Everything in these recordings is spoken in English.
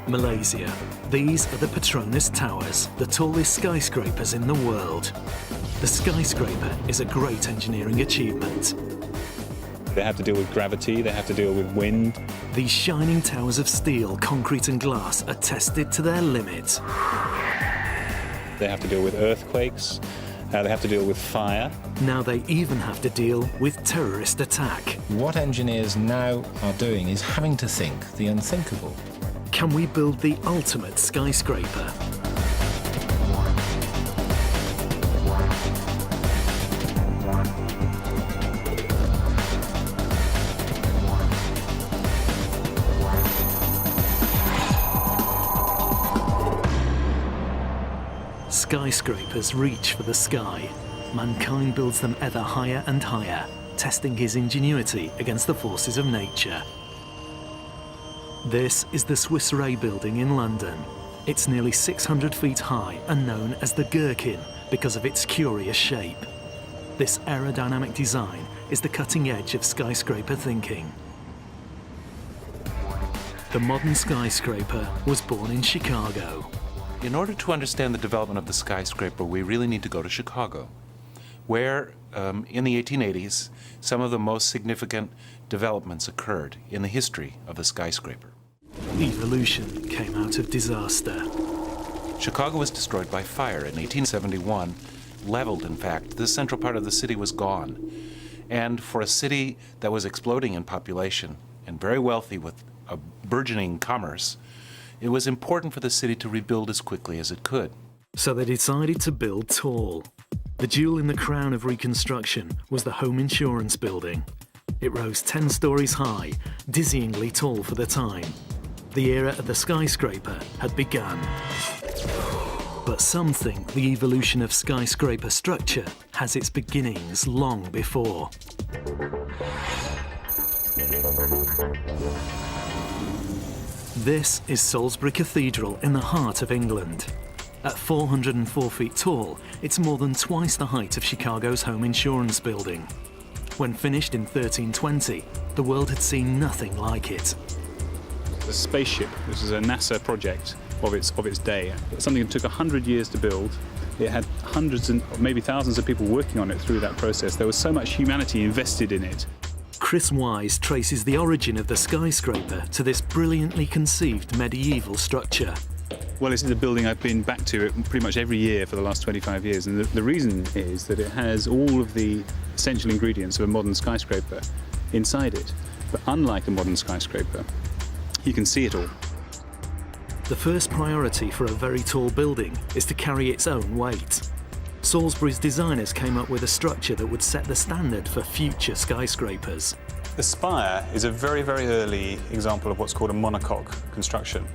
Malaysia. These are the Petronas Towers, the tallest skyscrapers in the world. The skyscraper is a great engineering achievement. They have to deal with gravity, they have to deal with wind. These shining towers of steel, concrete and glass are tested to their limit. They have to deal with earthquakes, they have to deal with fire. Now they even have to deal with terrorist attack. What engineers now are doing is having to think the unthinkable. Can we build the ultimate skyscraper? Skyscrapers reach for the sky. Mankind builds them ever higher and higher, testing his ingenuity against the forces of nature. This is the Swiss Re building in London. It's nearly 600 feet high and known as the Gherkin because of its curious shape. This aerodynamic design is the cutting edge of skyscraper thinking. The modern skyscraper was born in Chicago. In order to understand the development of the skyscraper, we really need to go to Chicago, where in the 1880s, some of the most significant developments occurred in the history of the skyscraper. Evolution came out of disaster. Chicago was destroyed by fire in 1871, leveled in fact. The central part of the city was gone. And for a city that was exploding in population and very wealthy with a burgeoning commerce, it was important for the city to rebuild as quickly as it could. So they decided to build tall. The jewel in the crown of reconstruction was the home insurance building. It rose 10 stories high, dizzyingly tall for the time. The era of the skyscraper had begun. But some think the evolution of skyscraper structure has its beginnings long before. This is Salisbury Cathedral in the heart of England. At 404 feet tall, it's more than twice the height of Chicago's home insurance building. When finished in 1320, the world had seen nothing like it. The spaceship, this is a NASA project of its day. Something that took 100 years to build. It had hundreds and maybe thousands of people working on it through that process. There was so much humanity invested in it. Chris Wise traces the origin of the skyscraper to this brilliantly conceived medieval structure. Well, this is a building I've been back to pretty much every year for the last 25 years, and the reason is that it has all of the essential ingredients of a modern skyscraper inside it. But unlike a modern skyscraper, you can see it all. The first priority for a very tall building is to carry its own weight. Salisbury's designers came up with a structure that would set the standard for future skyscrapers. The spire is a very, very early example of what's called a monocoque construction.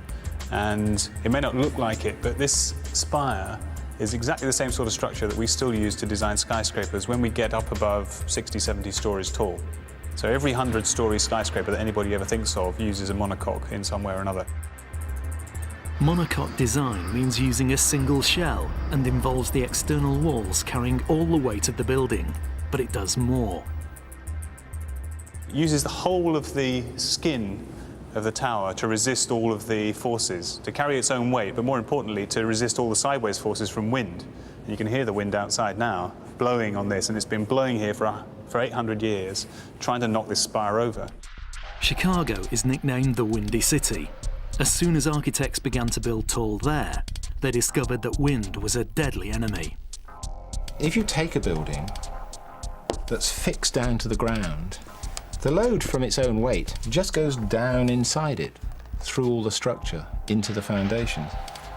And it may not look like it, but this spire is exactly the same sort of structure that we still use to design skyscrapers when we get up above 60, 70 stories tall. So every 100-story skyscraper that anybody ever thinks of uses a monocoque in some way or another. Monocoque design means using a single shell and involves the external walls carrying all the weight of the building, but it does more. It uses the whole of the skin of the tower to resist all of the forces, to carry its own weight, but more importantly, to resist all the sideways forces from wind. And you can hear the wind outside now blowing on this, and it's been blowing here for 800 years, trying to knock this spire over. Chicago is nicknamed the Windy City. As soon as architects began to build tall there, they discovered that wind was a deadly enemy. If you take a building that's fixed down to the ground, the load from its own weight just goes down inside it, through all the structure, into the foundations.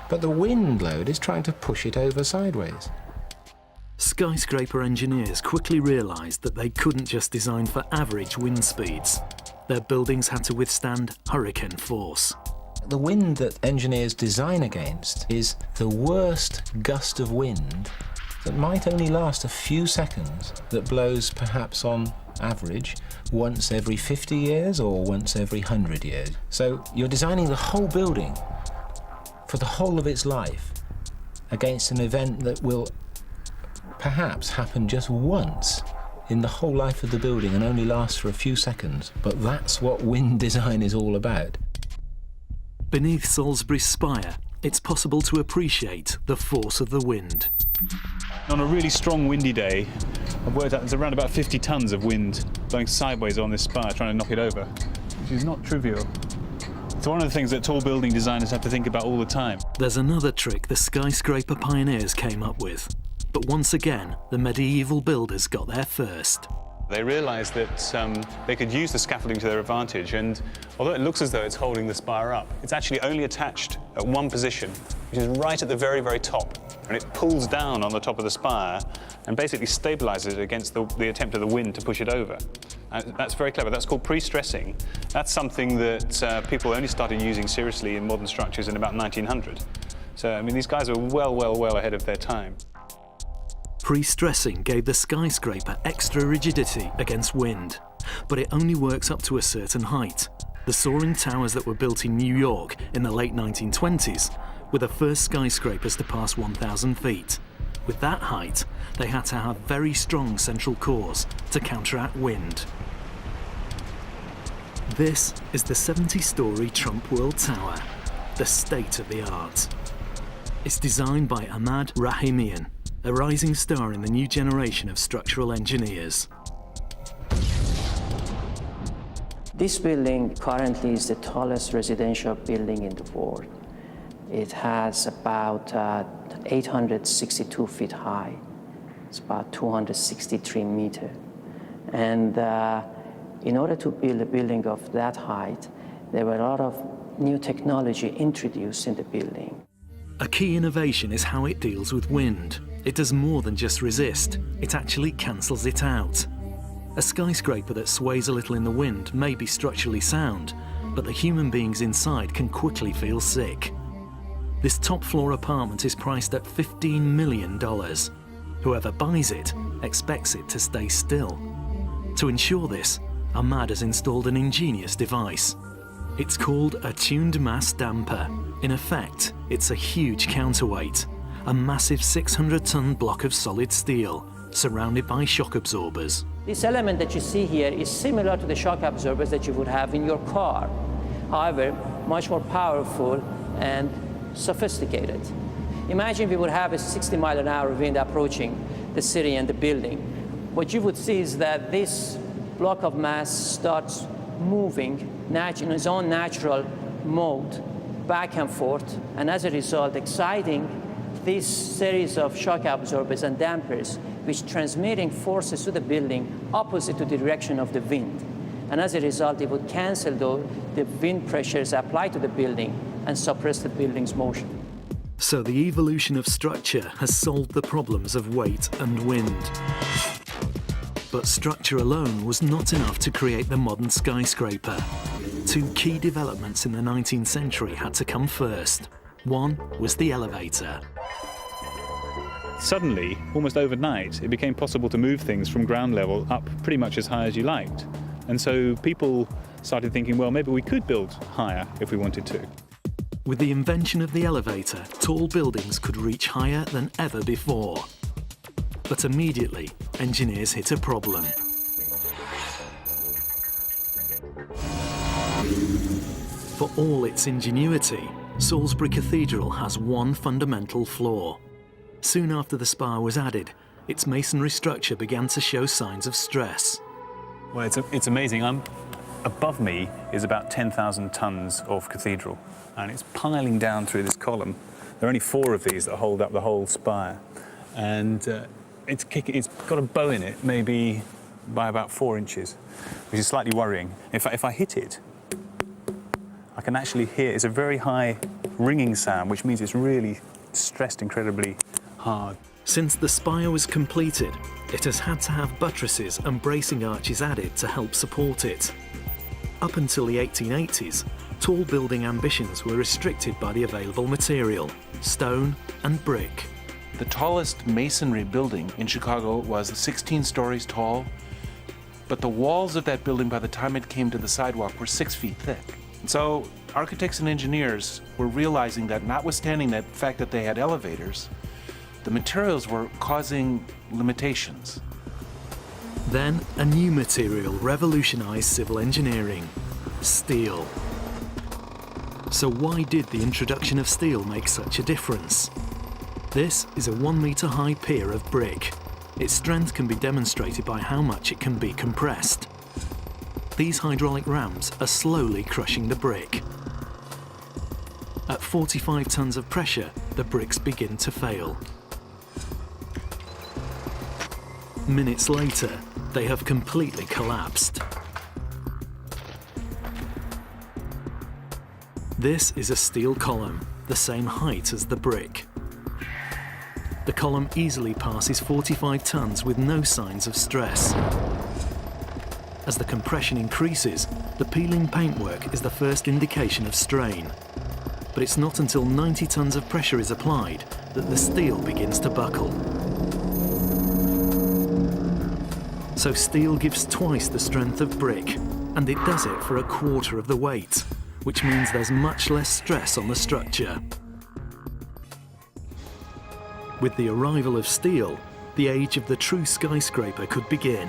But the wind load is trying to push it over sideways. Skyscraper engineers quickly realized that they couldn't just design for average wind speeds. Their buildings had to withstand hurricane force. The wind that engineers design against is the worst gust of wind that might only last a few seconds, that blows perhaps on average once every 50 years or once every 100 years. So you're designing the whole building for the whole of its life against an event that will perhaps happen just once in the whole life of the building and only last for a few seconds. But that's what wind design is all about. Beneath Salisbury's spire, it's possible to appreciate the force of the wind. On a really strong windy day, I've worked out there's around about 50 tons of wind blowing sideways on this spire, trying to knock it over, which is not trivial. It's one of the things that tall building designers have to think about all the time. There's another trick the skyscraper pioneers came up with. But once again, the medieval builders got there first. They realised that they could use the scaffolding to their advantage, and although it looks as though it's holding the spire up, it's actually only attached at one position, which is right at the very, very top. And it pulls down on the top of the spire and basically stabilises it against the attempt of the wind to push it over. And that's very clever. That's called pre-stressing. That's something that people only started using seriously in modern structures in about 1900. So, I mean, these guys were well ahead of their time. Pre-stressing gave the skyscraper extra rigidity against wind, but it only works up to a certain height. The soaring towers that were built in New York in the late 1920s were the first skyscrapers to pass 1,000 feet. With that height, they had to have very strong central cores to counteract wind. This is the 70-story Trump World Tower, the state of the art. It's designed by Ahmad Rahimian, a rising star in the new generation of structural engineers. This building currently is the tallest residential building in the world. It has about 862 feet high. It's about 263 meters. And in order to build a building of that height, there were a lot of new technology introduced in the building. A key innovation is how it deals with wind. It does more than just resist, it actually cancels it out. A skyscraper that sways a little in the wind may be structurally sound, but the human beings inside can quickly feel sick. This top-floor apartment is priced at $15 million. Whoever buys it expects it to stay still. To ensure this, Ahmad has installed an ingenious device. It's called a tuned mass damper. In effect, it's a huge counterweight, a massive 600-ton block of solid steel, surrounded by shock absorbers. This element that you see here is similar to the shock absorbers that you would have in your car. However, much more powerful and sophisticated. Imagine we would have a 60-mile-an-hour wind approaching the city and the building. What you would see is that this block of mass starts moving in its own natural mode, back and forth, and as a result, exciting this series of shock absorbers and dampers, which transmitting forces to the building opposite to the direction of the wind. And as a result, it would cancel the wind pressures applied to the building and suppress the building's motion. So the evolution of structure has solved the problems of weight and wind. But structure alone was not enough to create the modern skyscraper. Two key developments in the 19th century had to come first. One was the elevator. Suddenly, almost overnight, it became possible to move things from ground level up pretty much as high as you liked. And so people started thinking, well, maybe we could build higher if we wanted to. With the invention of the elevator, tall buildings could reach higher than ever before. But immediately, engineers hit a problem. For all its ingenuity, Salisbury Cathedral has one fundamental flaw. Soon after the spire was added, its masonry structure began to show signs of stress. Well, it's amazing. Above me is about 10,000 tons of cathedral, and it's piling down through this column. There are only 4 of these that hold up the whole spire, and it's got a bow in it, maybe by about 4 inches, which is slightly worrying. If I hit it, I can actually hear, it's a very high ringing sound, which means it's really stressed incredibly hard. Since the spire was completed, it has had to have buttresses and bracing arches added to help support it. Up until the 1880s, tall building ambitions were restricted by the available material, stone and brick. The tallest masonry building in Chicago was 16 stories tall, but the walls of that building by the time it came to the sidewalk were 6 feet thick. So architects and engineers were realizing that, notwithstanding the fact that they had elevators, the materials were causing limitations. Then a new material revolutionized civil engineering: steel. So why did the introduction of steel make such a difference? This is a 1 metre high pier of brick. Its strength can be demonstrated by how much it can be compressed. These hydraulic rams are slowly crushing the brick. At 45 tons of pressure, the bricks begin to fail. Minutes later, they have completely collapsed. This is a steel column, the same height as the brick. The column easily passes 45 tons with no signs of stress. As the compression increases, the peeling paintwork is the first indication of strain. But it's not until 90 tons of pressure is applied that the steel begins to buckle. So steel gives twice the strength of brick, and it does it for a quarter of the weight, which means there's much less stress on the structure. With the arrival of steel, the age of the true skyscraper could begin.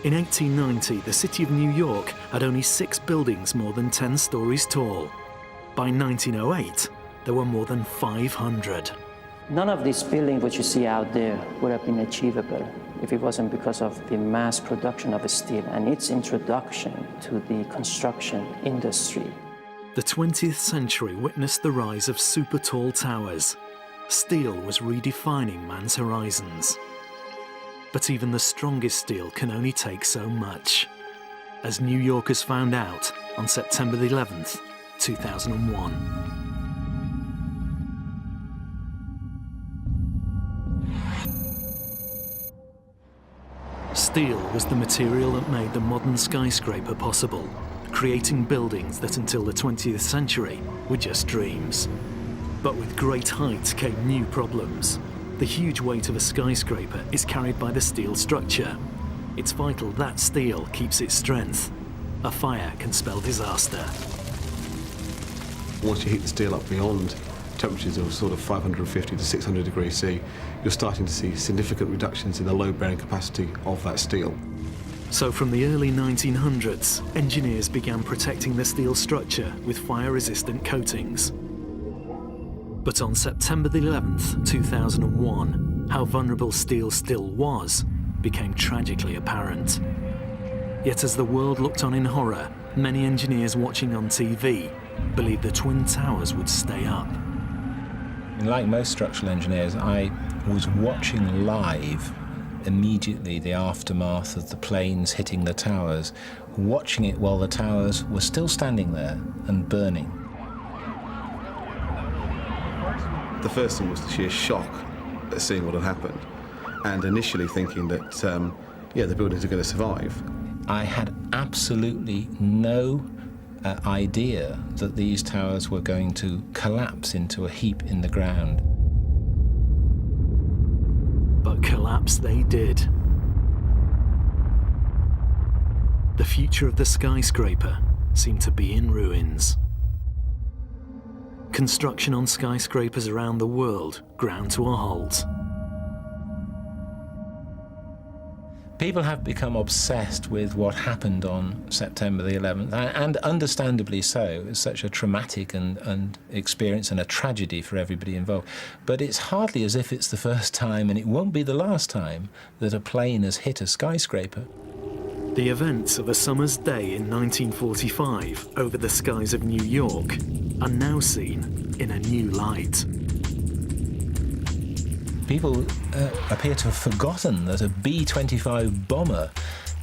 In 1890, the city of New York had only 6 buildings more than 10 stories tall. By 1908, there were more than 500. None of these buildings which you see out there would have been achievable if it wasn't because of the mass production of steel and its introduction to the construction industry. The 20th century witnessed the rise of super tall towers. Steel was redefining man's horizons. But even the strongest steel can only take so much, as New Yorkers found out on September the 11th, 2001. Steel was the material that made the modern skyscraper possible, creating buildings that until the 20th century were just dreams. But with great height came new problems. The huge weight of a skyscraper is carried by the steel structure. It's vital that steel keeps its strength. A fire can spell disaster. Once you heat the steel up beyond temperatures of sort of 550 to 600 degrees C, you're starting to see significant reductions in the load-bearing capacity of that steel. So from the early 1900s, engineers began protecting the steel structure with fire-resistant coatings. But on September the 11th, 2001, how vulnerable steel still was became tragically apparent. Yet as the world looked on in horror, many engineers watching on TV believed the Twin Towers would stay up. And like most structural engineers, I was watching live immediately the aftermath of the planes hitting the towers, watching it while the towers were still standing there and burning. The first thing was the sheer shock at seeing what had happened, and initially thinking that, the buildings are going to survive. I had absolutely no idea that these towers were going to collapse into a heap in the ground. But collapse they did. The future of the skyscraper seemed to be in ruins. Construction on skyscrapers around the world ground to a halt. People have become obsessed with what happened on September the 11th, and understandably so. It's such a traumatic and experience and a tragedy for everybody involved. But it's hardly as if it's the first time, and it won't be the last time, that a plane has hit a skyscraper. The events of a summer's day in 1945 over the skies of New York are now seen in a new light. People appear to have forgotten that a B-25 bomber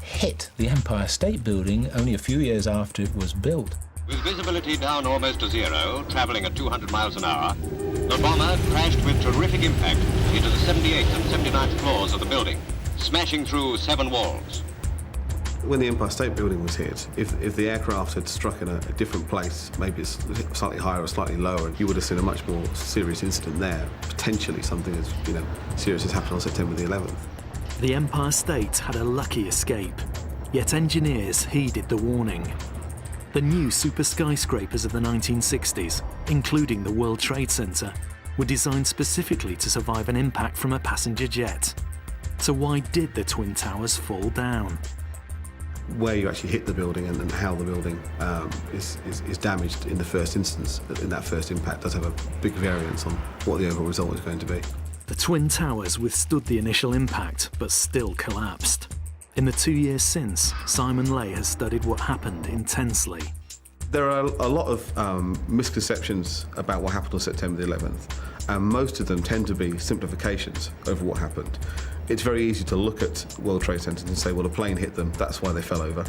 hit the Empire State Building only a few years after it was built. With visibility down almost to zero, traveling at 200 miles an hour, the bomber crashed with terrific impact into the 78th and 79th floors of the building, smashing through 7 walls. When the Empire State Building was hit, if the aircraft had struck in a different place, maybe it's slightly higher or slightly lower, you would have seen a much more serious incident there. Potentially something as serious as happened on September the 11th. The Empire State had a lucky escape, yet engineers heeded the warning. The new super skyscrapers of the 1960s, including the World Trade Center, were designed specifically to survive an impact from a passenger jet. So why did the Twin Towers fall down? where you actually hit the building and how the building is damaged in the first instance, in that first impact, does have a big variance on what the overall result is going to be. The Twin Towers withstood the initial impact, but still collapsed. In the 2 years since, Simon Lay has studied what happened intensely. There are a lot of misconceptions about what happened on September the 11th, and most of them tend to be simplifications over what happened. It's very easy to look at World Trade Centers and say, well, a plane hit them, that's why they fell over.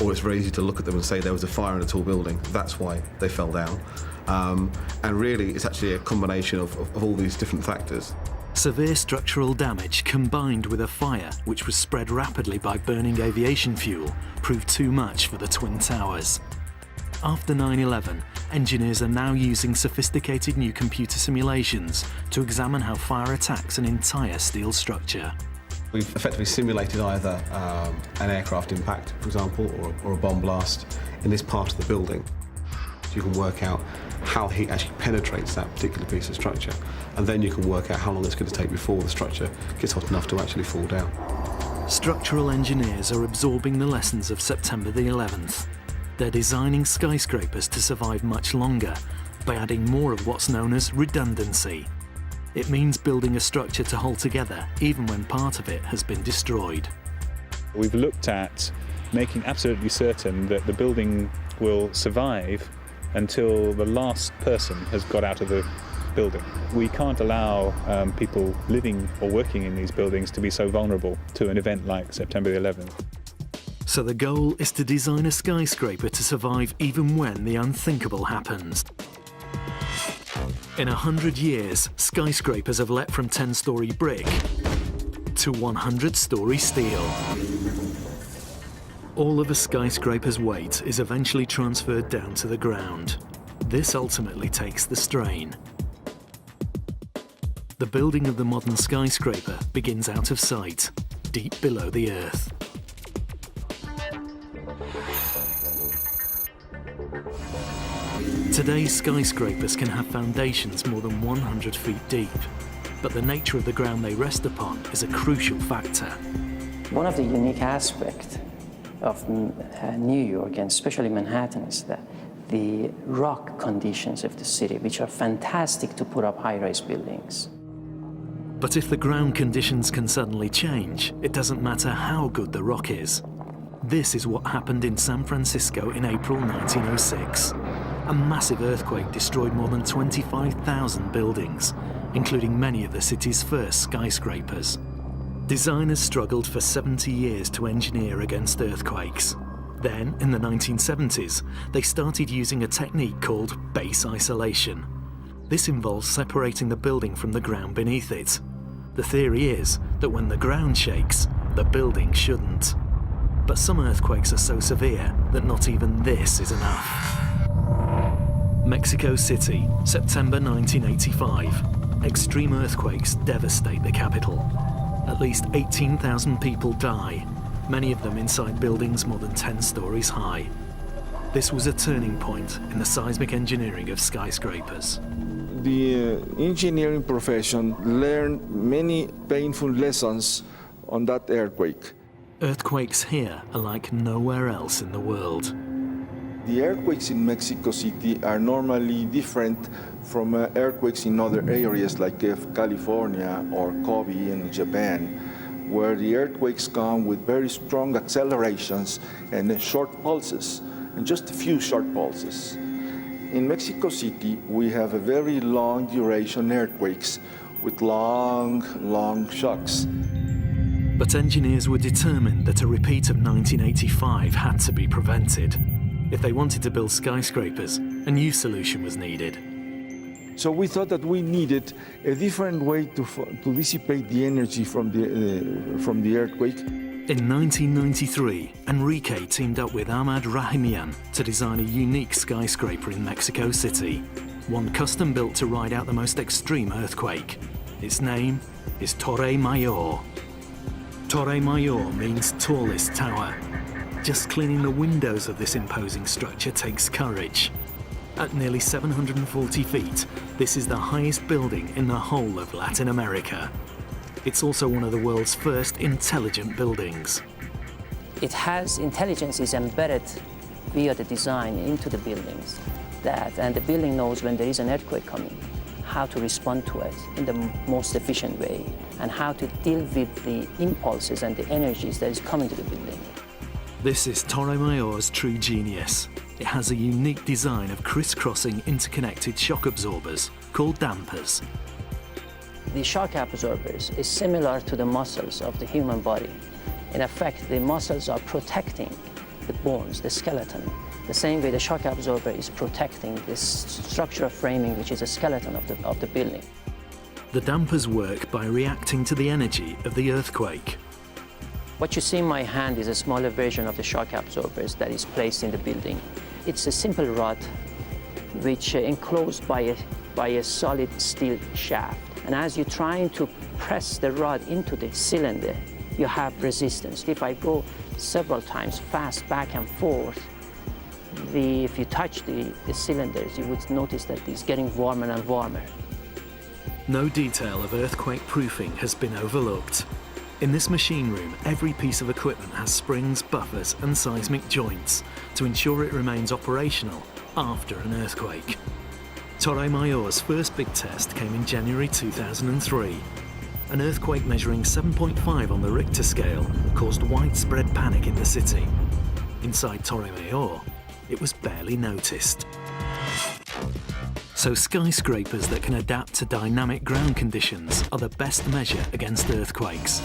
Or it's very easy to look at them and say there was a fire in a tall building, that's why they fell down. And really, it's actually a combination of all these different factors. Severe structural damage combined with a fire which was spread rapidly by burning aviation fuel proved too much for the Twin Towers. After 9/11, engineers are now using sophisticated new computer simulations to examine how fire attacks an entire steel structure. We've effectively simulated either an aircraft impact, for example, or a bomb blast in this part of the building. So you can work out how heat actually penetrates that particular piece of structure, and then you can work out how long it's going to take before the structure gets hot enough to actually fall down. Structural engineers are absorbing the lessons of September the 11th. They're designing skyscrapers to survive much longer by adding more of what's known as redundancy. It means building a structure to hold together even when part of it has been destroyed. We've looked at making absolutely certain that the building will survive until the last person has got out of the building. We can't allow people living or working in these buildings to be so vulnerable to an event like September the 11th. So the goal is to design a skyscraper to survive even when the unthinkable happens. In 100 years, skyscrapers have leapt from 10-story brick to 100-story steel. All of a skyscraper's weight is eventually transferred down to the ground. This ultimately takes the strain. The building of the modern skyscraper begins out of sight, deep below the earth. Today's skyscrapers can have foundations more than 100 feet deep, but the nature of the ground they rest upon is a crucial factor. One of the unique aspects of New York, and especially Manhattan, is that the rock conditions of the city, which are fantastic to put up high-rise buildings. But if the ground conditions can suddenly change, it doesn't matter how good the rock is. This is what happened in San Francisco in April 1906. A massive earthquake destroyed more than 25,000 buildings, including many of the city's first skyscrapers. Designers struggled for 70 years to engineer against earthquakes. Then, in the 1970s, they started using a technique called base isolation. This involves separating the building from the ground beneath it. The theory is that when the ground shakes, the building shouldn't. But some earthquakes are so severe that not even this is enough. Mexico City, September 1985. Extreme earthquakes devastate the capital. At least 18,000 people die, many of them inside buildings more than 10 stories high. This was a turning point in the seismic engineering of skyscrapers. The engineering profession learned many painful lessons on that earthquake. Earthquakes here are like nowhere else in the world. The earthquakes in Mexico City are normally different from earthquakes in other areas like California or Kobe in Japan, where the earthquakes come with very strong accelerations and short pulses, and just a few short pulses. In Mexico City, we have a very long duration earthquakes with long shocks. But engineers were determined that a repeat of 1985 had to be prevented. If they wanted to build skyscrapers, a new solution was needed. So we thought that we needed a different way to dissipate the energy from the earthquake. In 1993, Enrique teamed up with Ahmad Rahimian to design a unique skyscraper in Mexico City, one custom built to ride out the most extreme earthquake. Its name is Torre Mayor. Torre Mayor means tallest tower. Just cleaning the windows of this imposing structure takes courage. At nearly 740 feet, this is the highest building in the whole of Latin America. It's also one of the world's first intelligent buildings. It has intelligence is embedded via the design into the buildings, and the building knows when there is an earthquake coming, how to respond to it in the most efficient way, and how to deal with the impulses and the energies that is coming to the building. This is Torre Mayor's true genius. It has a unique design of crisscrossing interconnected shock absorbers called dampers. The shock absorbers is similar to the muscles of the human body. In effect, the muscles are protecting the bones, the skeleton, the same way the shock absorber is protecting this structural framing, which is the skeleton of the building. The dampers work by reacting to the energy of the earthquake. What you see in my hand is a smaller version of the shock absorbers that is placed in the building. It's a simple rod which enclosed by a solid steel shaft. And as you're trying to press the rod into the cylinder, you have resistance. If I go several times fast back and forth, if you touch the cylinders, you would notice that it's getting warmer and warmer. No detail of earthquake proofing has been overlooked. In this machine room, every piece of equipment has springs, buffers and seismic joints to ensure it remains operational after an earthquake. Torre Mayor's first big test came in January 2003. An earthquake measuring 7.5 on the Richter scale caused widespread panic in the city. Inside Torre Mayor, it was barely noticed. So skyscrapers that can adapt to dynamic ground conditions are the best measure against earthquakes.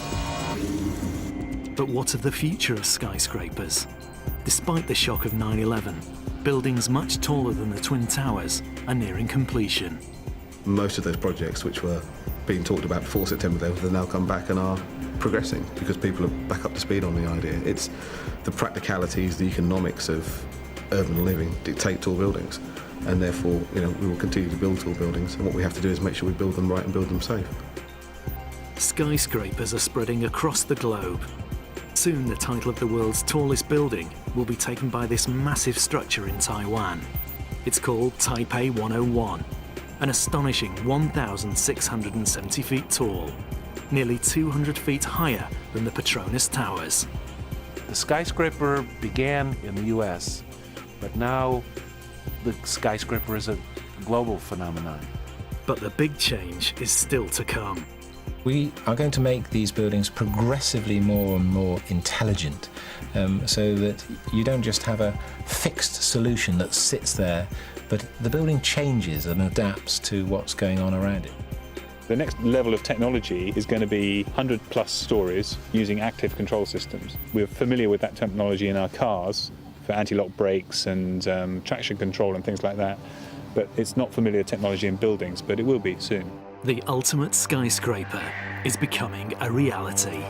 But what of the future of skyscrapers? Despite the shock of 9/11, buildings much taller than the Twin Towers are nearing completion. Most of those projects which were being talked about before September 11th have now come back and are progressing because people are back up to speed on the idea. It's the practicalities, the economics of urban living dictate tall buildings, and therefore, we will continue to build tall buildings, and what we have to do is make sure we build them right and build them safe. Skyscrapers are spreading across the globe. Soon the title of the world's tallest building will be taken by this massive structure in Taiwan. It's called Taipei 101, an astonishing 1,670 feet tall, nearly 200 feet higher than the Petronas Towers. The skyscraper began in the US, but now the skyscraper is a global phenomenon. But the big change is still to come. We are going to make these buildings progressively more and more intelligent, so that you don't just have a fixed solution that sits there, but the building changes and adapts to what's going on around it. The next level of technology is going to be 100 plus stories using active control systems. We're familiar with that technology in our cars for anti-lock brakes and traction control and things like that, but it's not familiar technology in buildings, but it will be soon. The ultimate skyscraper is becoming a reality.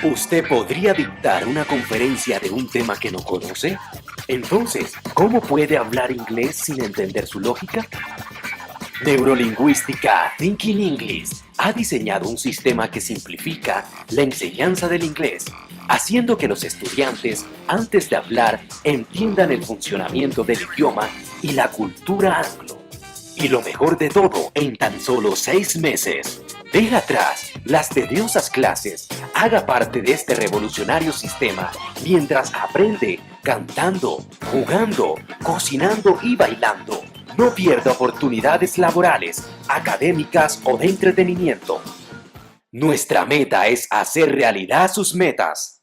¿Usted podría dictar una conferencia de un tema que no conoce? Entonces, ¿cómo puede hablar inglés sin entender su lógica? Neurolingüística Thinking English ha diseñado un sistema que simplifica la enseñanza del inglés, haciendo que los estudiantes, antes de hablar, entiendan el funcionamiento del idioma y la cultura anglo. Y lo mejor de todo, en tan solo 6 meses. Deja atrás las tediosas clases, haga parte de este revolucionario sistema mientras aprende cantando, jugando, cocinando y bailando. No pierda oportunidades laborales, académicas o de entretenimiento. Nuestra meta es hacer realidad sus metas.